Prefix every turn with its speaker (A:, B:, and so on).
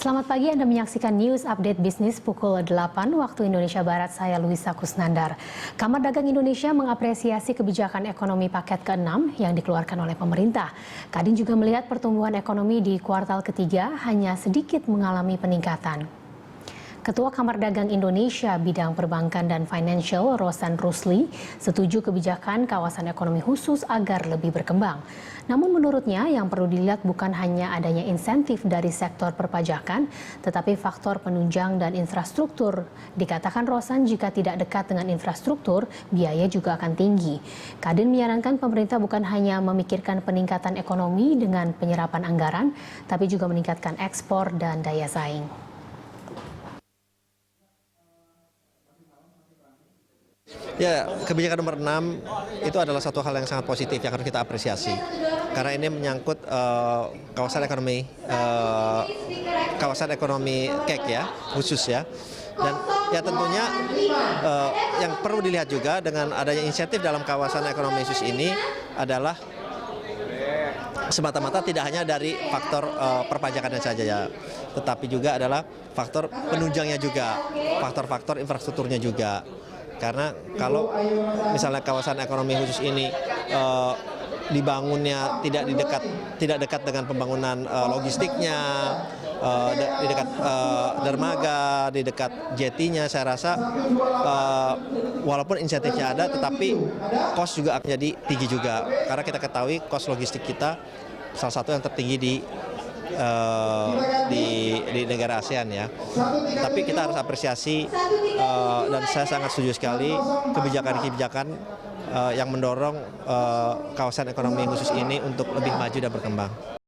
A: Selamat pagi, Anda menyaksikan News Update Bisnis pukul 8 waktu Indonesia Barat. Saya Luisa Kusnandar. Kamar Dagang Indonesia mengapresiasi kebijakan ekonomi paket ke-6 yang dikeluarkan oleh pemerintah. Kadin juga melihat pertumbuhan ekonomi di kuartal ketiga hanya sedikit mengalami peningkatan. Ketua Kamar Dagang Indonesia bidang perbankan dan financial, Rosan Rusli, setuju kebijakan kawasan ekonomi khusus agar lebih berkembang. Namun menurutnya yang perlu dilihat bukan hanya adanya insentif dari sektor perpajakan, tetapi faktor penunjang dan infrastruktur. Dikatakan Rosan, jika tidak dekat dengan infrastruktur, biaya juga akan tinggi. Kadin menyarankan pemerintah bukan hanya memikirkan peningkatan ekonomi dengan penyerapan anggaran, tapi juga meningkatkan ekspor dan daya saing.
B: Ya, kebijakan nomor 6 itu adalah satu hal yang sangat positif yang harus kita apresiasi. Karena ini menyangkut kawasan ekonomi KEK ya, khusus ya. Dan ya tentunya yang perlu dilihat juga dengan adanya insentif dalam kawasan ekonomi khusus ini adalah semata-mata tidak hanya dari faktor perpajakannya saja ya, tetapi juga adalah faktor penunjangnya juga, faktor-faktor infrastrukturnya juga. Karena kalau misalnya kawasan ekonomi khusus ini dibangunnya tidak dekat dengan pembangunan logistiknya, di dekat dermaga, di dekat jetinya, saya rasa walaupun insentifnya ada, tetapi cost juga akan jadi tinggi juga. Karena kita ketahui cost logistik kita salah satu yang tertinggi di negara ASEAN ya. Tapi kita harus apresiasi dan saya sangat setuju sekali kebijakan-kebijakan yang mendorong kawasan ekonomi khusus ini untuk lebih maju dan berkembang.